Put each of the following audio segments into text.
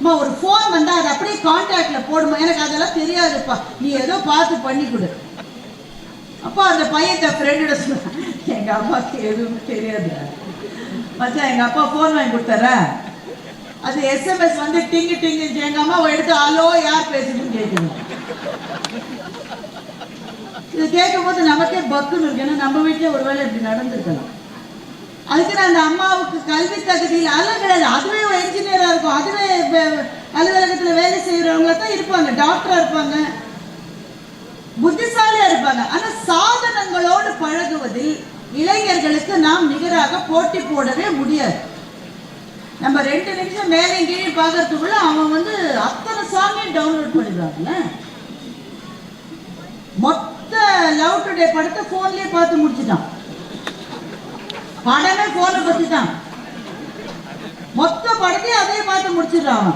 அம்மா ஒரு ஃபோன் வந்தா அது அப்படியே கான்டாக்ட்ல போடுமா, எனக்கு அதெல்லாம் தெரியாதுப்பா, நீ ஏதோ பார்த்து பண்ணி கொடு. அப்போ அந்த பையன் ஃப்ரெண்டோட சொன்ன, எங்க அம்மாவுக்கு எதுவும் தெரியாது மச்சான், எங்க அப்பா ஃபோன் வாங்கி கொடுத்தார, அது எஸ்எம்எஸ் வந்து டிங்கு டிங்கு, எங்க அம்மா எடுத்து அலோ யார் பேசுதுன்னு கேட்கணும். இது கேட்கும் போது நமக்கே பக்குன்னு இருக்கு. ஏன்னா நம்ம வீட்டிலே ஒரு வேளை இப்படி நடந்திருக்கலாம். அதுக்கு அந்த அம்மாவுக்கு கல்வி தகுதியில் அதெல்லாம் கிடையாது. அதுவே ஒரு என்ஜினியராக இருக்கும், அதுவே அலுவலகத்தில் வேலை செய்கிறவங்கள தான் இருப்பாங்க, டாக்டராக இருப்பாங்க, புத்திசாலியாக இருப்பாங்க. ஆனால் சாதனங்களோடு பழகுவதில் இளைஞர்களுக்கு நாம் நிகராக போட்டி போடவே முடியாது. நம்ம 2 நிமிஷம் மேலே கீழே பார்க்கறதுக்குள்ள அவன் வந்து அத்தனை சாங்கையும் டவுன்லோட் பண்ணிடுறாங்கல்ல. மொத்த லவ் டுடே படத்தை போன்லயே பார்த்து முடிச்சுட்டான். படமே போனை பத்தி தான், மொத்த படத்தையும் அதே பார்த்து முடிச்சிடுறான்.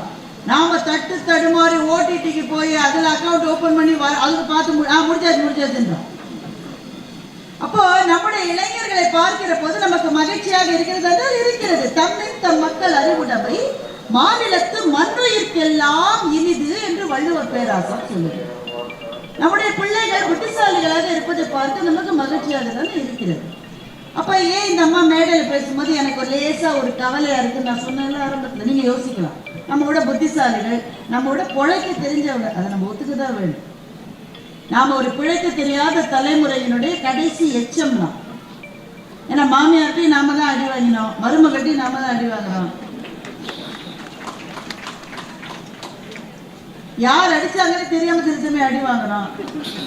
நாம தட்டு தடுமாறி ஓடிடிக்கு போய் அதுல அக்கௌண்ட் ஓபன் பண்ணி அதுக்கு பார்த்து முடிச்சாச்சுன்றோம். அப்போ நம்முடைய இளைஞர்களை பார்க்கிற போது நமக்கு மகிழ்ச்சியாக இருக்கிறது. தம்மின் தம் மக்கள் அறிவுடைமை மாநிலத்து மண்ணுயிர்க்கெல்லாம் இனிது என்று வள்ளுவர் பேராசர் சொல்லுது. நம்முடைய பிள்ளைகள் புத்திசாலிகளாக இருப்பதை பார்த்து நமக்கு மகிழ்ச்சியாக தானே இருக்கிறது. அப்ப ஏன் இந்த அம்மா மேடையில் பேசும்போது எனக்கு ஒரு லேசா ஒரு கவலையா இருக்கு. நான் சொன்ன ஆரம்பத்தில் நீங்க யோசிக்கலாம், நம்ம விட புத்திசாலிகள், நம்ம விட பொழைக்க தெரிஞ்சவங்க, அதை நம்ம ஒத்துக்கதான் வேணும். நாம ஒரு பிழைக்க தெரியாத தலைமுறையினுடைய கடைசி எச்சம் தான். ஏன்னா மாமியார்ட்டையும் நாம தான் அடி வாங்கினோம், மருமகட்டையும் நாம தான் அடி வாங்கினோம். யார் அடிச்சாங்கன்னு தெரியாம திருத்தமே அடி வாங்குறோம்.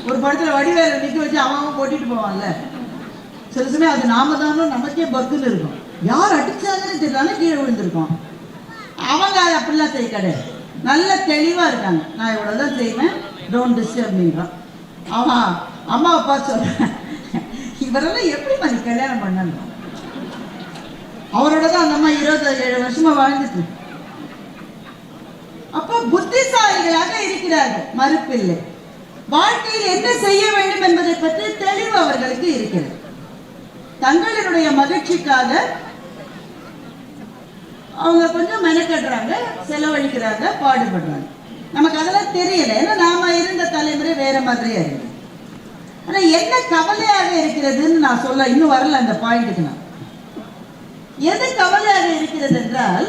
ஒரு படத்துல வடிவேல நிக்க வச்சு அவன் போட்டிட்டு போவான்ல, சில சமயம் அது நாம தானோ நமக்கே பக்குன்னு இருக்கும். யார் அடிச்சாங்கன்னு தெரியல கீழே விழுந்திருக்கோம். அவங்க அது அப்படிலாம் செய்ய கிடையாது, நல்ல தெளிவா இருக்காங்க. நான் இவ்வளவுதான் செய்வேன், டோன்ட் டிஸ்டர்ப் மீன்றான். அவன் அம்மா அப்பா சொல்றேன், இவரெல்லாம் எப்படி பண்ணி கல்யாணம் பண்ணணும். அவரோட தான் அந்த அம்மா 27 வருஷமா வாழ்ந்துட்டு. அப்போ புத்திசாலிகளாக இருக்கிறார்கள், மறுப்பில்லை. வாழ்க்கையில் என்ன செய்ய வேண்டும் என்பதை பற்றி தெளிவு அவர்களுக்கு இருக்கிறது. தங்களினுடைய மகிழ்ச்சிக்காக அவங்க கொஞ்சம் மெனக்கட்டுறாங்க, செலவழிக்கிறாங்க, பாடுபடுறாங்க. நமக்கு அதெல்லாம் தெரியல, ஏன்னா நாம இருந்த தலைமுறை வேற மாதிரியா இருக்கு. ஆனா என்ன கவலையாக இருக்கிறதுன்னு நான் சொல்ல இன்னும் வரல அந்த பாயிண்ட்டுக்கு. நான் எது கவலையாக இருக்கிறது என்றால்,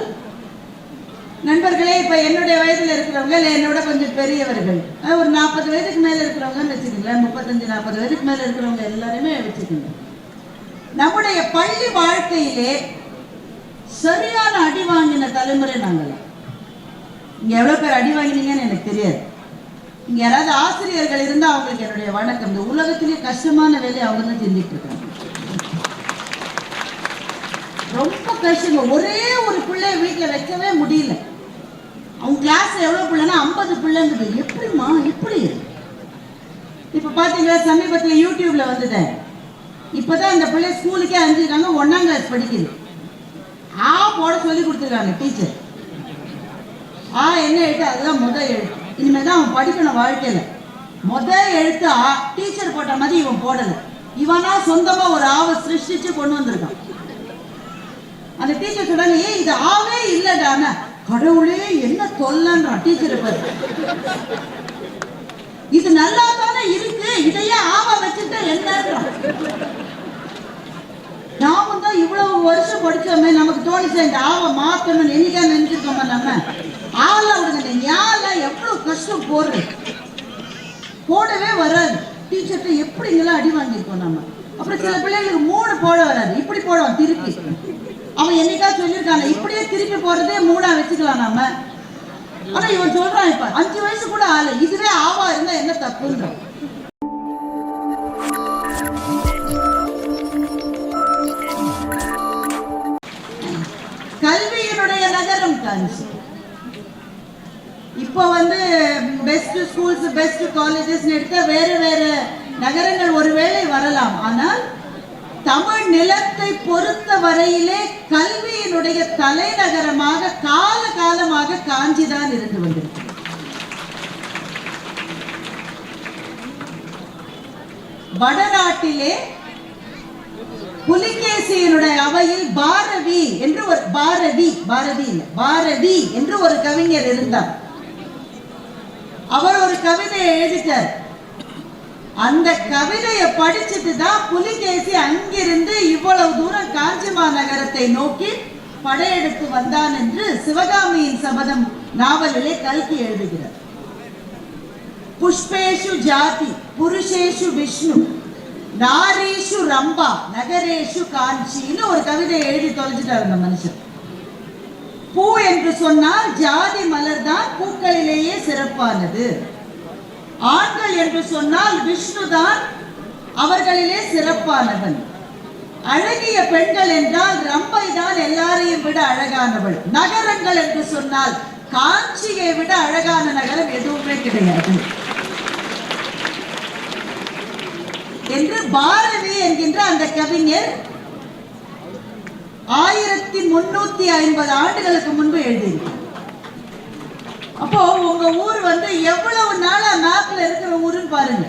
நண்பர்களே, இப்ப என்னுடைய வயதுல இருக்கிறவங்க இல்லை என்னோட கொஞ்சம் பெரியவர்கள், ஒரு 40 வயதுக்கு மேல இருக்கிறவங்கன்னு வச்சுக்கோங்களேன், 35-40 வயதுக்கு மேல இருக்கிறவங்க எல்லாருமே வச்சுக்கோங்க. நம்முடைய பள்ளி வாழ்க்கையிலே சரியான அடி வாங்கின தலைமுறை நாங்கள். இங்க எவ்வளவு பேர் அடி வாங்கினீங்கன்னு எனக்கு தெரியாது. இங்க யாராவது ஆசிரியர்கள் இருந்தா அவங்களுக்கு என்னுடைய வணக்கம். இந்த உலகத்திலேயே கஷ்டமான வேலையை அவங்க தான் செஞ்சுட்டு இருக்காங்க. ரொம்ப கஷ்டம். ஒரே ஒரு பிள்ளைய வீட்டுல வைக்கவே முடியல. அவங்க கிளாஸ்ல எவ்வளவு பிள்ளைன்னா 50 பிள்ளைங்குது. எப்படிமா இப்படி? இப்ப பாத்தீங்களா, சமீபத்துல யூடியூப்ல வந்துட்டேன். இப்பதான் இந்த பிள்ளை ஸ்கூலுக்கே அனுப்பிச்சிருக்காங்க, 1ஆம் கிளாஸ் படிக்குது. ஆ போட சொல்லி கொடுத்துருக்காங்க டீச்சர். என்ன எழுத்து? அதுதான் முதல் எழுத்து. இனிமேதான் அவன் படிக்கணும் வாழ்க்கையில. முதல் எழுத்து ஆ. டீச்சர் போட்ட மாதிரி இவன் போடல, இவனா சொந்தமா ஒரு ஆவை சிருஷ்டிச்சு கொண்டு வந்திருக்கான். அந்த டீச்சர் சொல்றாங்க, ஏன் இது ஆவே இல்லடான. கடவுளே என்ன தொல்லன்றான் டீச்சரை பார்த்து. இது நல்லா தானே இருக்கு, இதையே ஆவா வச்சுட்டு என்னன்றான். நாமும் தான் இவ்வளவு வருஷம் படிச்சோமே, நமக்கு தோணிச்சா இந்த ஆவை மாத்தணும் என்னைக்கா நினைச்சிருக்கோமா? நம்ம ஆள விடுங்க, ஞால எவ்வளவு கஷ்டம் போடவே வராது. டீச்சர்கிட்ட எப்படிங்கெல்லாம் அடி வாங்கியிருக்கோம் நம்ம. அப்புறம் சில பிள்ளைங்களுக்கு 3 போட வராது, இப்படி போடுவான் திருப்பி. அவன் என்னைக்கா சொல்லியிருக்காங்க, இப்படியே திருப்பி போடுறதே 3ஆ வச்சுக்கலாம் நம்ம. ஆனா இவன் சொல்றான், இப்ப 5 வயசு கூட ஆளு, இதுவே ஆவா இருந்தா என்ன தப்புன்றான். கல்வியினுடைய நகரம் காஞ்சி. இப்போ வந்து பெஸ்ட் ஸ்கூல்ஸ், பெஸ்ட் காலேஜஸ் எடுத்த வேற வேற நகரங்கள் ஒருவேளை வரலாம். ஆனால் தமிழ் நிலத்தை பொறுத்த வரையிலே கல்வியினுடைய தலைநகரமாக காலகாலமாக காஞ்சிதான் இருந்து வந்திருக்கு. வடநாட்டிலே புலிகேசியினுடைய அவையில் பாரதி என்று ஒரு பாரதி என்று ஒரு கவிஞர் இருந்தார். அவர் ஒரு கவிதையை எழுதிட்டார். அந்த கவிதையை படிச்சுட்டு தான் புலிகேசி அங்கிருந்து இவ்வளவு தூரம் காஞ்சி மாநகரத்தை நோக்கி படையெடுத்து வந்தான் என்று சிவகாமியின் சபதம் நாவலிலே கல்கி எழுதுகிறார். புஷ்பேஷு ஜாதி புருஷேஷு விஷ்ணு நாரீஷு ரம்பா நகரேஷு காஞ்சின்னு ஒரு கவிதையை எழுதி தொலைச்சிட்டார் அந்த மனுஷன். பூ என்று சொன்னால் ஜாதி மலர் தான் பூக்களிலேயே சிறப்பானது. ஆண்கள் என்று சொன்னால் விஷ்ணு தான் அவர்களிலே சிறப்பானவன். அழகிய பெண்கள் என்றால் ரம்பை தான் எல்லாரையும் விட அழகானவள். நகரங்கள் என்று சொன்னால் காஞ்சியை விட அழகான நகரம் எதுவுமே கிடையாது என்று பாரதி என்கின்ற அந்த கவிஞர் 1350 ஆண்டுகளுக்கு முன்பு எழுதியிருக்கிறார். அப்போ உங்க ஊர் எவ்வளவு நாளா மேப்ல இருக்கிற ஊருன்னு பாருங்க.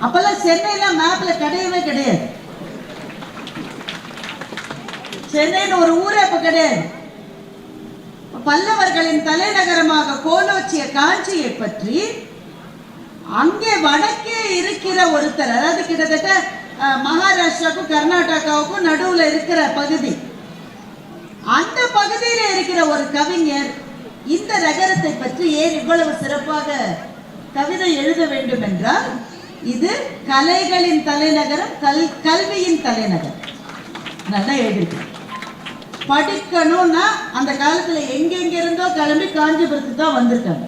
அப்பெல்லாம் சென்னையில மேப்ல கிடையவே கிடையாது. சென்னைன்னு ஒரு ஊரே அப்ப கிடையாது. பல்லவர்களின் தலைநகரமாக கோலோச்சிய காஞ்சியை பற்றி அங்கே வடக்கே இருக்கிற ஒருத்தர், அதாவது கிட்டத்தட்ட மகாராஷ்டிராவுக்கும் கர்நாடகாவுக்கும் நடுவுல இருக்கிற பகுதி, அந்த பகுதியில இருக்கிற ஒரு கவிஞர் இந்த நகரத்தை பற்றி ஏன் இவ்வளவு சிறப்பாக கவிதை எழுத வேண்டும் என்றால், இது கலைகளின் தலைநகரம், கல்வியின் தலைநகரம். நல்லா எழுதிருக்கு. படிக்கணும்னா அந்த காலத்துல எங்கெங்க இருந்தோ கிளம்பி காஞ்சிபுரத்துக்கு தான் வந்திருக்காங்க.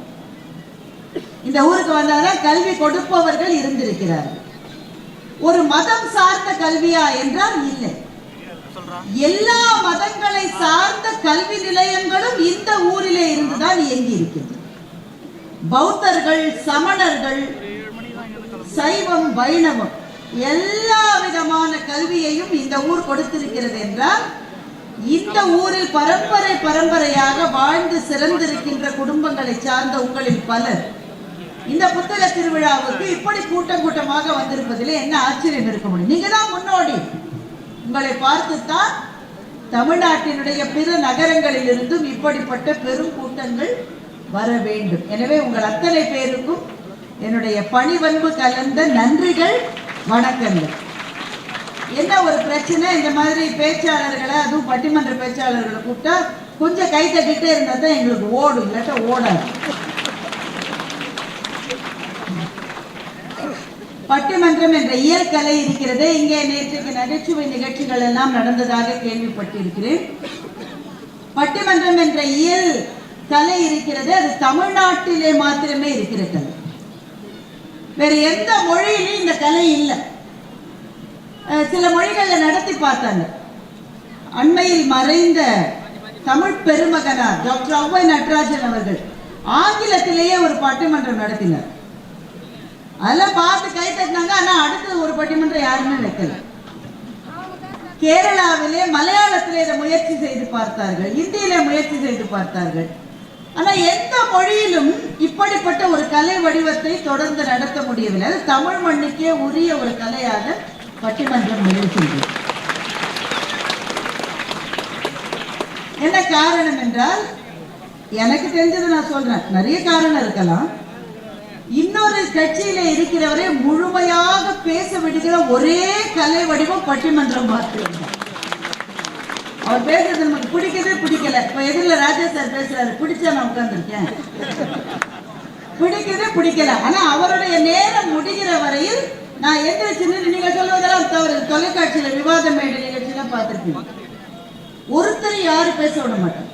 இந்த ஊருக்கு வந்தாதான் கல்வி கொடுப்பவர்கள் இருந்திருக்கிறார்கள். ஒரு மதம் சார்ந்த கல்வியா என்றால் இல்லை. எல்லா மதங்களை சார்ந்த கல்வி நிலையங்களும் இந்த ஊரிலே இருந்துதான் இயங்கி இருக்கிறது. பௌத்தர்கள், சமணர்கள், சைவம், வைணவம் எல்லா விதமான கல்வியையும் இந்த ஊர் கொடுத்திருக்கிறது என்றால், இந்த ஊரில் பரம்பரையாக வாழ்ந்து சிறந்திருக்கின்ற குடும்பங்களை சார்ந்த உங்களில் பலர் இந்த புத்தக திருவிழாவுக்கு இப்படி கூட்டமாக வந்திருப்பதிலே என்ன ஆச்சரியம் இருக்க முடியும்? நீங்க தான் முன்னோடி. உங்களை பார்த்துத்தான் தமிழ்நாட்டினுடைய பிற நகரங்களில் இருந்தும் இப்படிப்பட்ட பெரும் கூட்டங்கள் வர வேண்டும். எனவே உங்கள் அத்தனை பேருக்கும் என்னுடைய பணிவன்பு கலந்த நன்றிகள், வணக்கங்கள். என்ன ஒரு பிரச்சனை, இந்த மாதிரி பேச்சாளர்களை, அதுவும் பட்டிமன்ற பேச்சாளர்களை கூப்பிட்டா கொஞ்சம் கை தட்டிட்டே இருந்தா தான் எங்களுக்கு ஓடும், இல்லாட்டா ஓடாது. பட்டிமன்றம் என்ற இயல் கலை இருக்கிறதே, இங்கே நேற்றைக்கு நகைச்சுவை நிகழ்ச்சிகள் எல்லாம் நடந்ததாக கேள்விப்பட்டிருக்கிறேன். பட்டிமன்றம் என்ற இயல் கலை இருக்கிறது, அது தமிழ்நாட்டிலே மாத்திரமே இருக்கிற கலை. வேற எந்த மொழியிலும் இந்த கலை இல்லை. சில மொழிகள்ல நடத்தி பார்த்தாங்க. அண்மையில் மறைந்த தமிழ் பெருமகனார் டாக்டர் ஔவை நடராஜன் அவர்கள் ஆங்கிலத்திலேயே ஒரு பட்டிமன்றம் நடத்தினார். அதெல்லாம் பார்த்து கை தட்டினாங்க. ஆனா அடுத்து ஒரு பட்டிமன்றம் யாருமே வைக்கல. கேரளாவிலே மலையாளத்திலே இதை முயற்சி செய்து பார்த்தார்கள், இந்தியிலே முயற்சி செய்து பார்த்தார்கள். ஆனா எந்த மொழியிலும் இப்படிப்பட்ட ஒரு கலை வடிவத்தை தொடர்ந்து நடத்த முடியவில்லை. அது தமிழ் மண்ணுக்கே உரிய ஒரு கலையாக பட்டிமன்றம் நிகழ்ச்சிகள். என்ன காரணம் என்றால், எனக்கு தெரிஞ்சதை நான் சொல்றேன், நிறைய காரணம் இருக்கலாம். இன்னொரு கட்சியில இருக்கிறவரை முழுமையாக பேச விடுகிற ஒரே கலை வடிவம் பட்டிமன்றம் மாத்திரம். அவர் பேசுறது நமக்கு பிடிக்கவே பிடிக்கல. இப்ப எதிரில ராஜா சார் பேசுறாரு, பிடிச்சா நான் உட்கார்ந்துருக்கேன், பிடிக்கவே பிடிக்கல. ஆனா அவருடைய நேரம் முடிகிற வரையில் நான் எந்திரிச்சு, நீங்க சொல்வதெல்லாம் தவறு. தொலைக்காட்சியில விவாத மேடை நிகழ்ச்சியெல்லாம் பார்த்திருக்கீங்க. ஒருத்தர் யாரும் பேச விட மாட்டார்.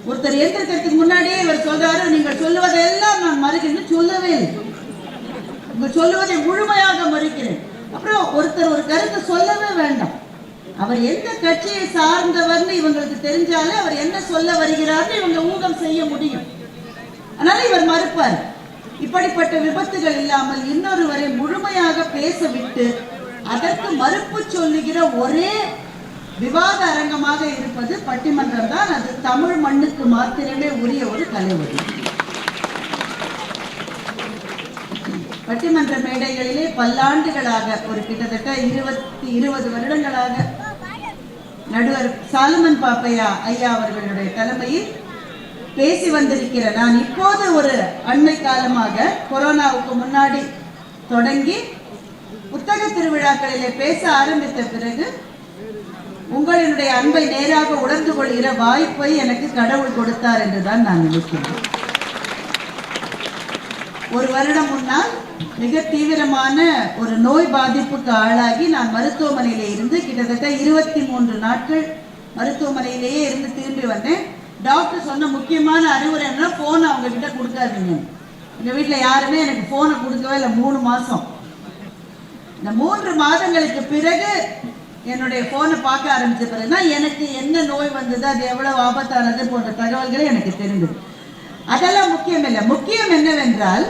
ஒருத்தர் எந்திரிக்கிறதுக்கு முன்னாடியே இவர் சொல்றாரு, நீங்கள் சொல்லுவதெல்லாம் நான் மறுக்கிறேன். சொல்லவே இல்லை, உங்க சொல்லுவதை முழுமையாக மறுக்கிறேன். அப்புறம் ஒருத்தர் ஒரு கருத்தை சொல்லவே வேண்டாம். அவர் எந்த கட்சியை சார்ந்தவர்னு இவங்களுக்கு தெரிஞ்சாலே அவர் என்ன சொல்ல வருகிறார்னு இவங்க ஊகம் செய்ய முடியும். அதனால இவர் மறுப்பார். இப்படிப்பட்ட விபத்துகள் இல்லாமல் இன்னொருவரை முழுமையாக பேச விட்டு அதற்கு மறுப்பு சொல்லுகிற ஒரே விவாத அரங்கமாக இருப்பது பட்டிமன்றம் தான். அது தமிழ் மண்ணுக்கு மாத்திரமே உரிய ஒரு கலை வடிவம். பட்டிமன்ற மேடைகளிலே பல்லாண்டுகளாக ஒரு கிட்டத்தட்ட 20 வருடங்களாக நடுவர் சாலமன் பாப்பையா ஐயா அவர்களுடைய தலைமையில் பேசி வந்திருக்கிற நான் இப்போது ஒரு அண்மை காலமாக கொரோனாவுக்கு முன்னாடி தொடங்கி புத்தக திருவிழாக்களிலே பேச ஆரம்பித்த பிறகு உங்களினுடைய அன்பை நேராக உணர்ந்து கொள்கிற வாய்ப்பை எனக்கு கடவுள் கொடுத்தார் என்றுதான் நான் நினைக்கிறேன். ஒரு வருடம் முன்னால் மிக தீவிரமான ஒரு நோய் பாதிப்புக்கு ஆளாகி நான் மருத்துவமனையிலே இருந்து கிட்டத்தட்ட 23 நாட்கள் மருத்துவமனையிலேயே இருந்து திரும்பி வந்தேன். டாக்டர் சொன்ன முக்கியமான அறிவுரை என்ன, போனை அவங்க கிட்ட கொடுக்காதீங்க. எங்க வீட்டில் யாருமே எனக்கு போனை கொடுக்கவே இல்லை 3 மாசம். இந்த 3 மாதங்களுக்கு பிறகு என்னுடைய போனை பார்க்க ஆரம்பிச்ச பிறகுதான் எனக்கு என்ன நோய் வந்தது, அது எவ்வளவு ஆபத்தானது போன்ற தகவல்களை எனக்கு தெரிந்தது. அதெல்லாம் முக்கியம் இல்லை. முக்கியம் என்னவென்றால்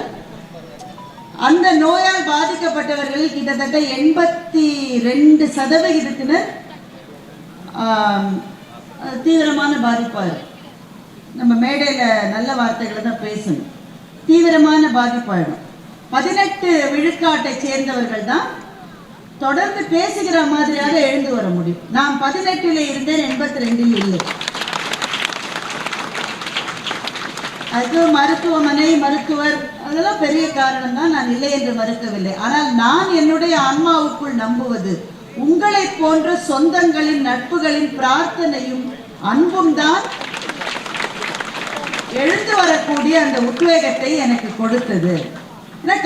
அந்த நோயால் பாதிக்கப்பட்டவர்களில் கிட்டத்தட்ட 82% தீவிரமான பாதிப்பாரு. நம்ம மேடையில நல்ல வார்த்தைகளை தான் பேசணும். தீவிரமான பாதிப்பாயிடும். 18 விழுக்காட்டை சேர்ந்தவர்கள் தான் தொடர்ந்து பேசுகிற மாதிரியாக எழுந்து வர முடியும். நான் 18 இருந்தேன், 82 இல்லை. அது மருத்துவமனை, மருத்துவர், அதெல்லாம் பெரிய காரணம் தான், நான் இல்லை என்று மறுக்கவில்லை. ஆனால் நான் என்னுடைய ஆன்மாவுக்குள் நம்புவது உங்களை போன்ற சொந்தங்களின் நட்புகளின் பிரார்த்தனையும் அன்பும் தான் எழுந்து வரக்கூடிய அந்த உத்வேகத்தை எனக்கு கொடுத்தது.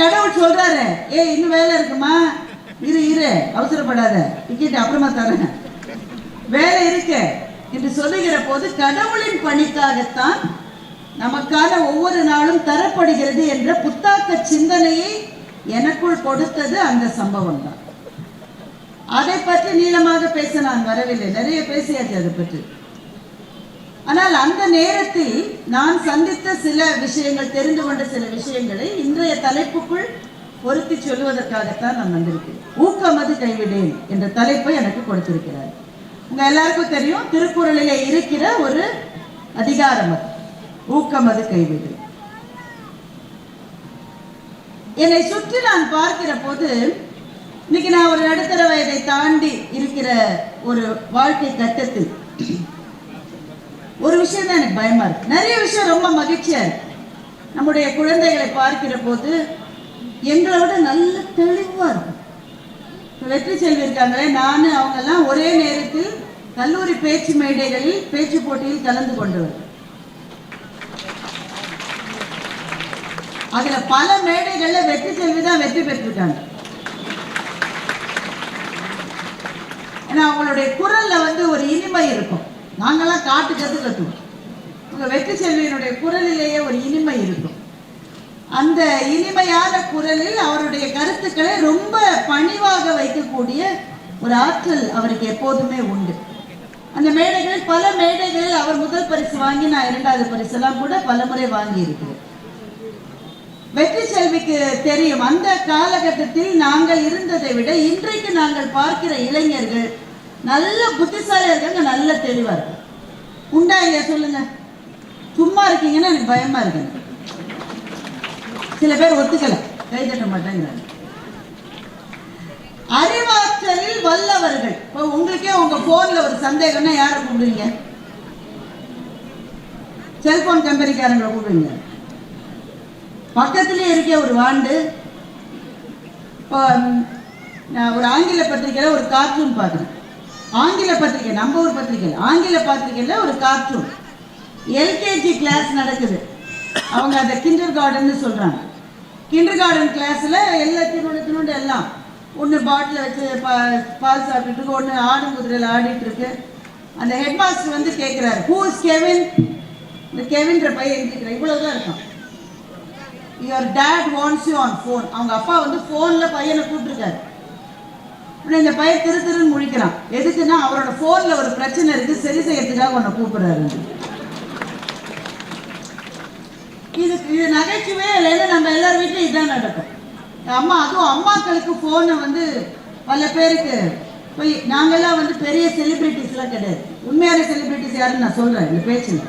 கடவுள் சொல்றாரு, இன்னும் வேலை இருக்குமா, இரு அவசரப்படாத, டிக்கெட் அப்புறமா தரேன், வேலை இருக்கு என்று சொல்லுகிற போது கடவுளின் பணிக்காகத்தான் நமக்கான ஒவ்வொரு நாளும் தரப்படுகிறது என்ற புத்தாக்க சிந்தனையை எனக்குள் கொடுத்தது அந்த சம்பவம் தான். அதை பற்றி நீளமாக பேச நான் வரவில்லை, நிறைய பேசியாச்சு அதை பற்றி. ஆனால் அந்த நேரத்தில் நான் சந்தித்த சில விஷயங்கள், தெரிந்து கொண்ட சில விஷயங்களை இன்றைய தலைப்புக்குள் பொருத்தி சொல்லுவதற்காகத்தான் நான் வந்திருக்கிறேன். ஊக்கமது கைவிடேன் என்ற தலைப்பை எனக்கு கொடுத்திருக்கிறார். உங்க எல்லாருக்கும் தெரியும், திருக்குறளிலே இருக்கிற ஒரு அதிகாரம் அது, ஊக்கமது கைவிடு. என்னை சுற்றி நான் பார்க்கிற போது இன்னைக்கு நான் ஒரு நடுத்தர வயதை தாண்டி இருக்கிற ஒரு வாழ்க்கை கட்டத்தில் ஒரு விஷயம் தான் எனக்கு பயமா இருக்கு. நிறைய விஷயம் ரொம்ப மகிழ்ச்சியா இருக்கு. நம்முடைய குழந்தைகளை பார்க்கிற போது எங்களை விட நல்ல தெளிவா இருக்கும். வெற்றி செல்வி இருக்காங்களே, நான் அவங்கெல்லாம் ஒரே நேரத்தில் கல்லூரி பேச்சு மேடைகளில் பேச்சு போட்டியில் கலந்து கொண்டவர். அதுல பல மேடைகள்ல வெற்றி செல்வி தான் வெற்றி பெற்றிருக்காங்க. ஏன்னா அவங்களுடைய குரல்ல ஒரு இனிமை இருக்கும். நாங்கெல்லாம் காட்டு கத்துவோம். உங்க வெற்றி செல்வியினுடைய குரலிலேயே ஒரு இனிமை இருக்கும். அந்த இனிமையான குரலில் அவருடைய கருத்துக்களை ரொம்ப பணிவாக வைக்கக்கூடிய ஒரு ஆற்றல் அவருக்கு எப்போதுமே உண்டு. அந்த மேடைகளில், பல மேடைகளில் அவர் முதல் பரிசு வாங்கி, நான் 2வது பரிசெல்லாம் கூட பல முறை வாங்கி இருக்கிறேன். வெற்றி செல்விக்கு தெரியும், அந்த காலகட்டத்தில் நாங்கள் இருந்ததை விட இன்றைக்கு நாங்கள் பார்க்கிற இளைஞர்கள் நல்ல புத்திசாலியா இருக்காங்க, நல்ல தெளிவா இருக்கு. உண்டா இல்லையா சொல்லுங்க? சும்மா இருக்கீங்கன்னா எனக்கு பயமா இருக்கு. சில பேர் ஒத்துக்கல, கை தட்ட மாட்டேங்கிறாங்க. அறிவாற்றலில் வல்லவர்கள். இப்போ உங்களுக்கே உங்க போன்ல ஒரு சந்தேகம்னா யாரை கூப்பிடுவீங்க? செல்போன் கம்பெனிக்காரங்களை கூப்பிடுவீங்க. பக்கத்திலே இருக்க ஒரு வாண்டு. இப்போ நான் ஒரு ஆங்கில பத்திரிகையில் ஒரு கார்ட்டூன் பார்க்குறேன். ஆங்கில பத்திரிகை, நம்ம ஊர் பத்திரிகை, ஆங்கில பத்திரிகையில் ஒரு கார்ட்டூன். எல்கேஜி கிளாஸ் நடக்குது. அவங்க அதை கிண்டர் கார்டன் சொல்றாங்க. கிண்டர் கார்டன் கிளாஸ்ல எல்லாத்தினோட எல்லாம் ஒன்று பாட்டில் வச்சு பால் சாப்பிட்டு இருக்கு, ஒன்று ஆடு குதிரையில் ஆடிட்டு இருக்கு. அந்த ஹெட் மாஸ்டர் கேட்கிறாரு, ஹூ இஸ் கெவின்? இந்த கெவின்ற பையன் கேட்கிறார். இவ்வளவுதான் இருக்கும். Your date wants you on phone. அவங்க அப்பா ஃபோன்ல பையனை கூப்பிட்டுருக்காரு. இந்த பையன் திருன்னு முழிக்கிறான். எதுக்குன்னா அவரோட போன்ல ஒரு பிரச்சனை இருக்கு, சரி செய்யறதுக்காக உன்னை கூப்பிடுறாரு. இது நகைச்சுவே இல்லைன்னா நம்ம எல்லாரும் வீட்டிலும் இதுதான் நடக்கும். அதுவும் அம்மாக்களுக்கு போனை பல பேருக்கு போய், நாங்கெல்லாம் பெரிய செலிபிரிட்டிஸ்லாம் கிடையாது. உண்மையான செலிபிரிட்டிஸ் யாருன்னு நான் சொல்றேன் இந்த பேச்சுல.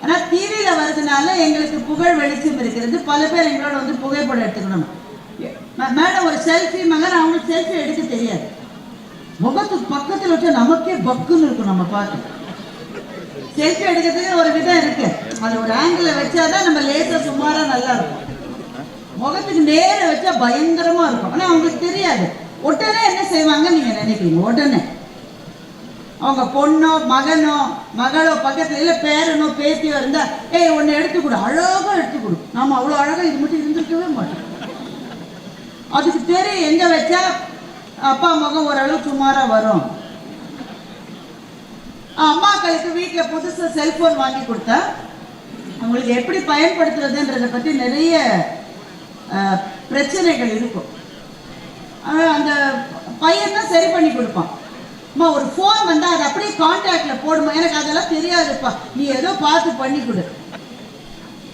ஆனால் டிவியில வர்றதுனால எங்களுக்கு புகழ் வெளிச்சம் இருக்கிறது. பல பேர் எங்களோட புகைப்படம் எடுத்துக்கணும். மேடம் ஒரு செல்ஃபி மகன், அவங்களுக்கு செல்ஃபி எடுக்க தெரியாது. முகத்துக்கு பக்கத்தில் வச்சா நமக்கே பக்குன்னு இருக்கும். நம்ம பார்த்து செல்ஃபி எடுக்கிறதுக்கு ஒரு விதம் இருக்கு. அது ஒரு ஆங்கிள் வச்சாதான் நம்ம லேசா சுமாரா நல்லா இருக்கும். முகத்துக்கு நேர வச்சா பயங்கரமா இருக்கும். ஆனா அவங்களுக்கு தெரியாது. உடனே என்ன செய்வாங்க நீங்க நினைக்கிறீங்க? உடனே அவங்க பொண்ணோ மகனோ மகளோ பக்கத்துல இல்ல பேரனோ பேத்தியோ இருந்தா, ஏய் ஒன்னு எடுத்து கொடு, அழகா எடுத்து கொடு. நாம அவ்வளவு அழகா இது மட்டும் இருந்திருக்கவே மாட்டோம். அதுக்கு தெரியும் எங்க வச்சா அப்பா முகம் ஓரளவு சுமாரா வரும். அம்மாக்களுக்கு வீட்டுல புதுசா செல்போன் வாங்கி கொடுத்தா அவங்களுக்கு எப்படி பயன்படுத்துறதுன்றத பத்தி நிறைய பிரச்சனைகள் இருக்கும். அந்த பையன் தான் சரி பண்ணி கொடுப்பான். அம்மா ஒரு ஃபோன் வந்தா அது அப்படியே கான்டாக்ட்ல போடுமா, எனக்கு அதெல்லாம் தெரியாதுப்பா, நீ ஏதோ பார்த்து பண்ணி கொடு.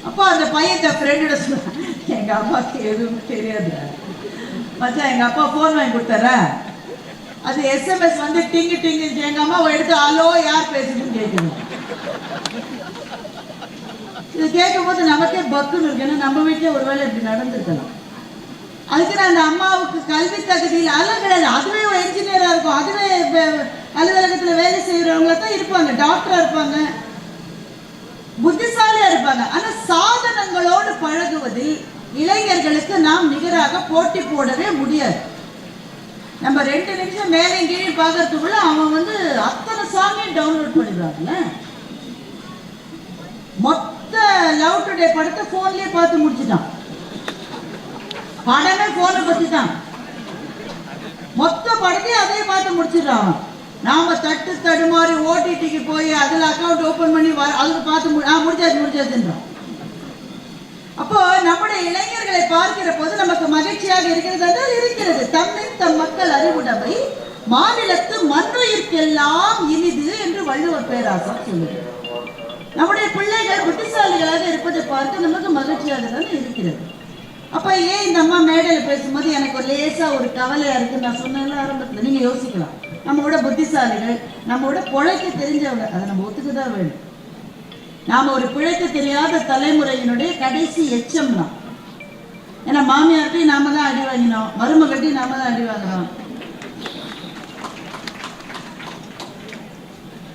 அப்போ அந்த பையன் ஃப்ரெண்டோட சொன்ன, எங்க அப்பாவுக்கு எதுவும் தெரியாது மச்சான், எங்க அப்பா ஃபோன் வாங்கி கொடுத்தாரா, அது எஸ்எம்எஸ் வந்து டிங்கு டிங்கு, எங்க அம்மா எடுத்து அலோ யார் பேசுதுன்னு கேட்கணும். இது கேட்கும் போது நமக்கே பக்குன்னு இருக்கு. ஏன்னா நம்ம வீட்டிலே ஒருவேளை இப்படி நடந்திருக்கலாம். அதுக்கு நான் அந்த அம்மாவுக்கு கல்வி தகுதியில் அதெல்லாம் கிடையாது. அதுவே ஒரு என்ஜினியரா இருக்கும், அதுவே அலுவலகத்துல வேலை செய்யறவங்கள தான் இருப்பாங்க, டாக்டரா இருப்பாங்க, புத்திசாலியா இருப்பாங்க. ஆனா சாதனங்களோடு பழகுவதில் இளைஞர்களுக்கு நாம் நிகராக போட்டி போடவே முடியாது. நம்ம 2 நிமிஷம் மேலே கீழே பார்க்கறதுக்குள்ள அவன் வந்து அத்தனை சாங்கையும் டவுன்லோட் பண்ணிடுறாங்கல்ல. மொத்த லவ் டுடே படத்தை போன்லயே பார்த்து முடிச்சுட்டான். படமே போனை பத்தி தான். மொத்த படத்தையும் அதே பார்த்து முடிச்சிடுறான். நாம தட்டு தடுமாறி ஓடிடிக்கு போய் அதுல அக்கௌண்ட் ஓபன் பண்ணி அதுக்கு பார்த்து முடிச்சாச்சுன்றோம். அப்போ நம்முடைய இளைஞர்களை பார்க்கிற போது நமக்கு மகிழ்ச்சியாக இருக்கிறது இருக்கிறது. தம்மின் தம் மக்கள் அறிவுடைமை மாநிலத்து மண்ணுயிர்க்கெல்லாம் இனிது என்று வள்ளுவர் பேராசர் சொல்லுது. நம்முடைய பிள்ளைகள் புத்திசாலிகளாக இருப்பதை பார்த்து நமக்கு மகிழ்ச்சியாக தானே இருக்கிறது. அப்ப ஏன் இந்த அம்மா மேடையில் பேசும்போது எனக்கு ஒரு லேசா ஒரு கவலையா இருக்கு. நான் சொன்னேன்ல ஆரம்பத்தில், நீங்க யோசிக்கலாம். நம்மளோட புத்திசாலிகள், நம்மளோட பொழைக்க தெரிஞ்சவங்க, அதை நம்ம ஒத்துக்குதான் வேணும். நாம ஒரு பிழைக்க தெரியாத தலைமுறையினுடைய கடைசி எச்சம் தான். ஏன்னா மாமியார்ட்டையும் நாம தான் அடி வாங்கினோம், மருமகட்டையும் நாம தான் அடி வாங்கினோம்.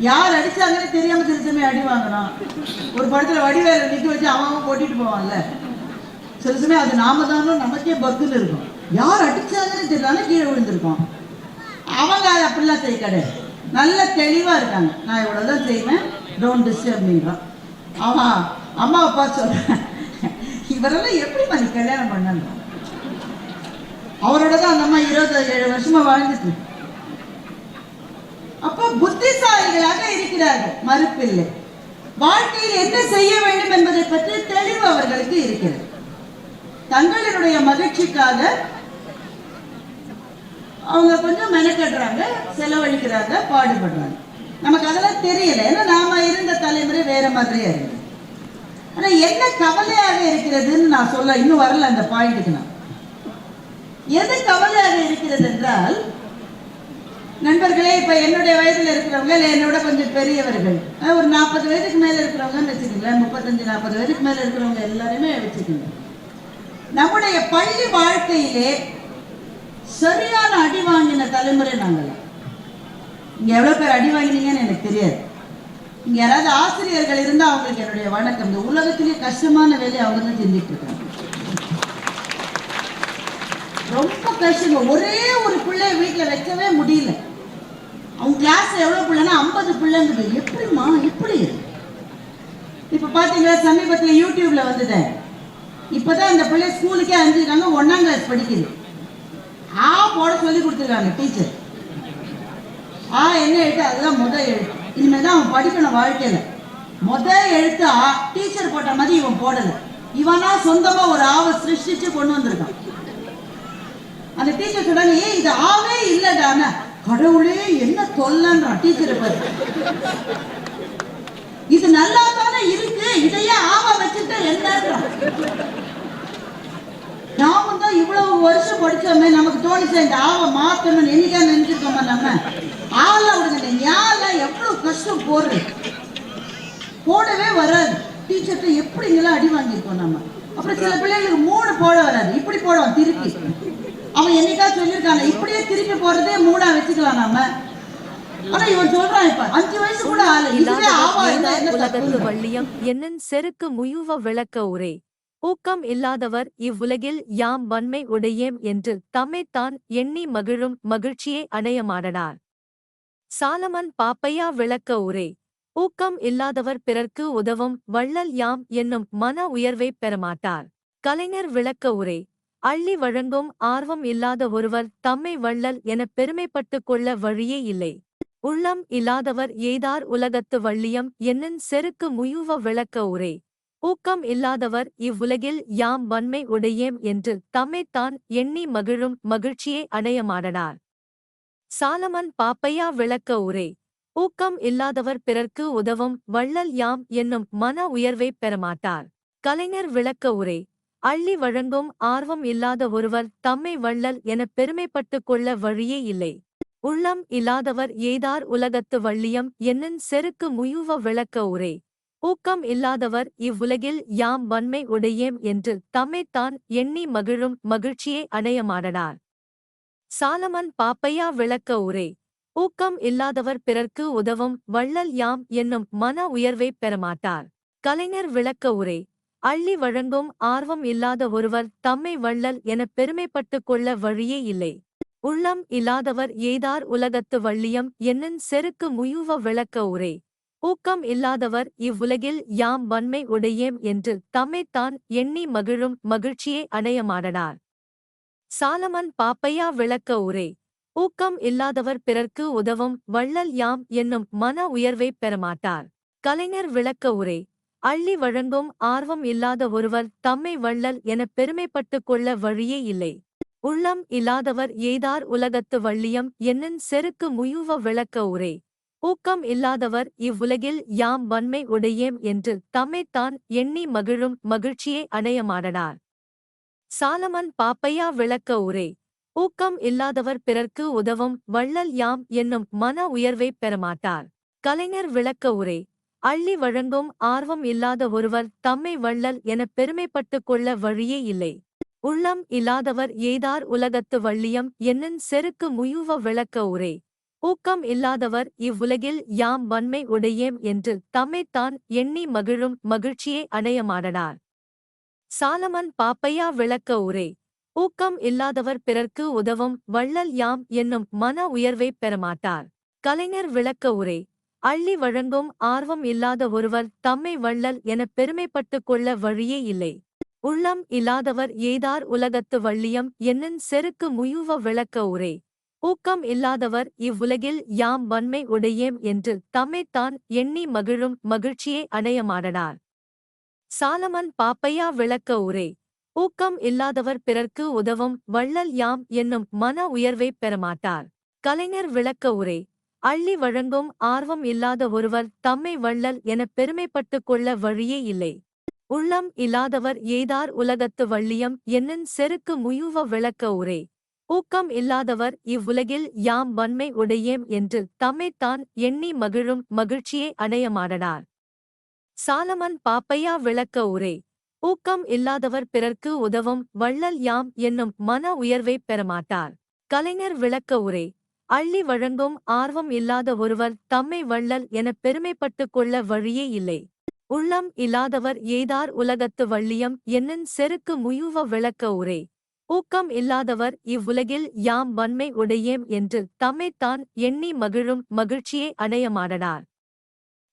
யார் அடிச்சாங்கன்னு தெரியாம சில சமயம் அடி வாங்கினோம். ஒரு படத்துல வடிவேல நிக்க வச்சு அவன் போட்டிட்டு போவான்ல, சில சமயம் அது நாம தானோ நமக்கே பக்குன்னு இருக்கும். யார் அடிச்சாங்கன்னு தெரியல கீழே விழுந்திருக்கோம். அவங்க அது அப்படிலாம் செய்ய கிடையாது, நல்ல தெளிவா இருக்காங்க. நான் இவ்வளவுதான் செய்வேன், டோன்ட் டிஸ்டர்ப் மீன்றான். அவன் அம்மா அப்பா சொல்றேன், இவரெல்லாம் எப்படி பண்ணி கல்யாணம் பண்ண, அவரோட தான் அந்த அம்மா 27 வருஷமா வாழ்ந்துட்டு. அப்போ புத்திசாலிகளாக இருக்கிறார்கள், மறுப்பில்லை. வாழ்க்கையில் என்ன செய்ய வேண்டும் என்பதை பற்றி தெளிவு அவர்களுக்கு இருக்கிறது. தங்களினுடைய மகிழ்ச்சிக்காக அவங்க கொஞ்சம் மெனக்கடுறாங்க, செலவழிக்கிறாங்க, பாடுபடுறாங்க. நமக்கு அதெல்லாம் தெரியல, ஏன்னா நாம இருந்த தலைமுறை வேற மாதிரியா இருக்கு. ஆனா என்ன கவலையாக இருக்கிறதுன்னு நான் சொல்ல இன்னும் வரல அந்த பாயிண்ட்டுக்கு. நான் எது கவலையாக இருக்கிறது என்றால், நண்பர்களே, இப்ப என்னுடைய வயதுல இருக்கிறவங்க இல்லை என்னோட கொஞ்சம் பெரியவர்கள், ஒரு 40 வயதுக்கு மேல இருக்கிறவங்கன்னு வச்சுக்கோங்களேன், 35-40 வயதுக்கு மேல இருக்கிறவங்க எல்லாருமே வச்சுக்கோங்க. நம்முடைய பள்ளி வாழ்க்கையிலே சரியான அடி வாங்கின தலைமுறை நாங்கள். இங்க எவ்வளவு பேர் அடி வாங்கினீங்கன்னு எனக்கு தெரியாது. இங்க யாராவது ஆசிரியர்கள் இருந்தா அவங்களுக்கு என்னுடைய வணக்கம். இந்த உலகத்திலேயே கஷ்டமான வேலையை அவங்க தான் செஞ்சுட்டு இருக்காங்க. ரொம்ப கஷ்டம். ஒரே ஒரு பிள்ளைய வீட்டுல வைக்கவே முடியல. அவங்க கிளாஸ்ல எவ்வளவு பிள்ளைன்னா 50 பிள்ளைங்குது. எப்படிமா இப்படி? இப்ப பாத்தீங்களா, சமீபத்துல யூடியூப்ல வந்தது. இப்பதான் அந்த பிள்ளை ஸ்கூலுக்கே அனுப்பிச்சிருக்காங்க, 1ஆம் கிளாஸ் படிக்குது. போட சொல்லி கொடுத்துருக்காங்க டீச்சர். என்ன எழுத்து? அதுதான் முதல் எழுத்து. இனிமேதான் அவன் படிக்கணும் வாழ்க்கையில. முதல் எழுத்து டீச்சர் போட்ட மாதிரி இவன் போடல. இவனா சொந்தமா ஒரு ஆவை சிருஷ்டிச்சு கொண்டு வந்திருக்கான். அந்த டீச்சர் சொல்றாங்க, இது ஆவே இல்லடான. கடவுளே என்ன தொல்லன்றான் டீச்சரை பார்த்து. இது நல்லா தானே இருக்கு, இதையே ஆவா வச்சுட்டு என்னன்றான். நாம தான் இவ்வளவு வருஷம் படிச்சோமே, நமக்கு தோணிச்சா இந்த ஆவை மாத்தணும் என்னைக்கா நினைச்சிருக்கோமா? நம்ம ஆள விடுங்க, ஞால எவ்வளவு கஷ்டம் போடவே வராது. டீச்சர்கிட்ட எப்படிங்கெல்லாம் அடி வாங்கியிருக்கோம் நம்ம. அப்புறம் சில பிள்ளைங்களுக்கு 3 போட வராது, இப்படி போடுவோம் திருப்பி. அவன் என்னைக்கா சொல்லியிருக்காங்க இப்படியே திருப்பி போறதே மூடா வச்சுக்கலாம் நாம. ஆனா இவன் சொல்றான் இப்ப 5 வயசு கூட ஆளு இதுவே ஆவா உலகத்து வள்ளியம் என்னும் செருக்கு முயுவ விளக்க உரை. ஊக்கம் இல்லாதவர் இவ்வுலகில் யாம் வன்மை உடையேம் என்று தம்மைத்தான் எண்ணி மகிழும் மகிழ்ச்சியை அடையமாடனார். சாலமன் பாப்பையா விளக்க உரை. ஊக்கம் இல்லாதவர் பிறர்க்கு உதவும் வள்ளல் யாம் என்னும் மன உயர்வை பெறமாட்டார். கலைஞர் விளக்க உரை. அள்ளி வழங்கும் ஆர்வம் இல்லாத ஒருவர் தம்மை வள்ளல் எனப் பெருமைப்பட்டுக் கொள்ள வழியே இல்லை. உள்ளம் இல்லாதவர் எய்தார் உலகத்து வள்ளியம் என்னும் செருக்கு முயுவ விளக்க உரை. ஊக்கம் இல்லாதவர் இவ்வுலகில் யாம் வன்மை உடையேம் என்று தம்மைத்தான் எண்ணி மகிழும் மகிழ்ச்சியை அடையமாடனார். சாலமன் பாப்பையா விளக்க உரை. ஊக்கம் இல்லாதவர் பிறர்க்கு உதவும் வள்ளல் யாம் என்னும் மன உயர்வை பெறமாட்டார். கலைஞர் விளக்க உரை. அள்ளி வழங்கும் ஆர்வம் இல்லாத ஒருவர் தம்மை வள்ளல் எனப் பெருமைப்பட்டுக் கொள்ள வழியே இல்லை. உள்ளம் இல்லாதவர் எய்தார் உலகத்து வள்ளியம் என்னும் செருக்கு முயுவ விளக்க உரை. ஊக்கம் இல்லாதவர் இவ்வுலகில் யாம் வன்மை உடையேம் என்று தம்மைத்தான் எண்ணி மகிழும் மகிழ்ச்சியை அடையமாடனார். சாலமன் பாப்பையா விளக்க உரை. ஊக்கம் இல்லாதவர் பிறர்க்கு உதவும் வள்ளல் யாம் என்னும் மன உயர்வை பெறமாட்டார். கலைஞர் விளக்க உரை. அள்ளி வழங்கும் ஆர்வம் இல்லாத ஒருவர் தம்மை வள்ளல் எனப் பெருமைப்பட்டுக் கொள்ள வழியே இல்லை. உள்ளம் இல்லாதவர் எய்தார் உலகத்து வள்ளியம் என்னும் செருக்கு முயுவ விளக்க உரை. ஊக்கம் இல்லாதவர் இவ்வுலகில் யாம் வன்மை உடையேம் என்று தம்மைத்தான் எண்ணி மகிழும் மகிழ்ச்சியை அடையமாடனார். சாலமன் பாப்பையா விளக்க உரை. ஊக்கம் இல்லாதவர் பிறர்க்கு உதவும் வள்ளல் யாம் என்னும் மன உயர்வை பெறமாட்டார். கலைஞர் விளக்க உரை. அள்ளி வழங்கும் ஆர்வம் இல்லாத ஒருவர் தம்மை வள்ளல் எனப் பெருமைப்பட்டுக் கொள்ள வழியே இல்லை. உள்ளம் இல்லாதவர் எய்தார் உலகத்து வள்ளியம் என்னும் செருக்கு முயுவ விளக்க உரை. ஊக்கம் இல்லாதவர் இவ்வுலகில் யாம் வன்மை உடையேம் என்று தம்மைத்தான் எண்ணி மகிழும் மகிழ்ச்சியை அடையமாடனார். சாலமன் பாப்பையா விளக்க உரை. ஊக்கம் இல்லாதவர் பிறர்க்கு உதவும் வள்ளல் யாம் என்னும் மன உயர்வை பெறமாட்டார். கலைஞர் விளக்க உரை. அள்ளி வழங்கும் ஆர்வம் இல்லாத ஒருவர் தம்மை வள்ளல் எனப் பெருமைப்பட்டுக் கொள்ள வழியே இல்லை. உள்ளம் இல்லாதவர் எய்தார் உலகத்து வள்ளியம் என்னும் செருக்கு முயுவ விளக்க உரை. ஊக்கம் இல்லாதவர் இவ்வுலகில் யாம் வன்மை உடையேம் என்று தம்மைத்தான் எண்ணி மகிழும் மகிழ்ச்சியை அடையமாடனார். சாலமன் பாப்பையா விளக்க உரை. ஊக்கம் இல்லாதவர் பிறர்க்கு உதவும் வள்ளல் யாம் என்னும் மன உயர்வை பெறமாட்டார். கலைஞர் விளக்க உரை. அள்ளி வழங்கும் ஆர்வம் இல்லாத ஒருவர் தம்மை வள்ளல் எனப் பெருமைப்பட்டுக் கொள்ள வழியே இல்லை. உள்ளம் இல்லாதவர் எய்தார் உலகத்து வள்ளியம் என்னும் செருக்கு முயுவ விளக்க உரை. ஊக்கம் இல்லாதவர் இவ்வுலகில் யாம் வன்மை உடையேம் என்று தம்மைத்தான் எண்ணி மகிழும் மகிழ்ச்சியை அடையமாடனார். சாலமன் பாப்பையா விளக்க உரை. ஊக்கம் இல்லாதவர் பிறர்க்கு உதவும் வள்ளல் யாம் என்னும் மன உயர்வை பெறமாட்டார். கலைஞர் விளக்க உரை. அள்ளி வழங்கும் ஆர்வம் இல்லாத ஒருவர் தம்மை வள்ளல் எனப் பெருமைப்பட்டுக் கொள்ள வழியே இல்லை. உள்ளம் இல்லாதவர் எய்தார் உலகத்து வள்ளியம் என்னும் செருக்கு முயுவ விளக்க உரை. ஊக்கம் இல்லாதவர் இவ்வுலகில் யாம் வன்மை உடையேம் என்று தம்மைத்தான் எண்ணி மகிழும் மகிழ்ச்சியை அடையமாடனார். சாலமன் பாப்பையா விளக்க உரை. ஊக்கம் இல்லாதவர் பிறர்க்கு உதவும் வள்ளல் யாம் என்னும் மன உயர்வை பெறமாட்டார். கலைஞர் விளக்க உரை. அள்ளி வழங்கும் ஆர்வம் இல்லாத ஒருவர் தம்மை வள்ளல் எனப் பெருமைப்பட்டுக் கொள்ள வழியே இல்லை. உள்ளம் இல்லாதவர் எய்தார் உலகத்து வள்ளியம் என்னும் செருக்கு முயுவ விளக்க உரை. ஊக்கம் இல்லாதவர் இவ்வுலகில் யாம் வன்மை உடையேம் என்று தம்மைத்தான் எண்ணி மகிழும் மகிழ்ச்சியை அடையமாடனார்.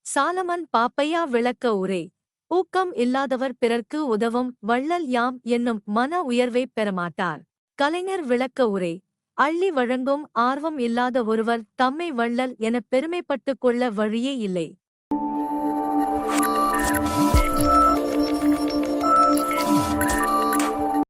சாலமன் பாப்பையா விளக்க உரை. ஊக்கம் இல்லாதவர் பிறர்க்கு உதவும் வள்ளல் யாம் என்னும் மன உயர்வை பெறமாட்டார். கலைஞர் விளக்க உரை. அள்ளி வழங்கும் ஆர்வம் இல்லாத ஒருவர் தம்மை வள்ளல் எனப் பெருமைப்பட்டுக் கொள்ள வழியே இல்லை.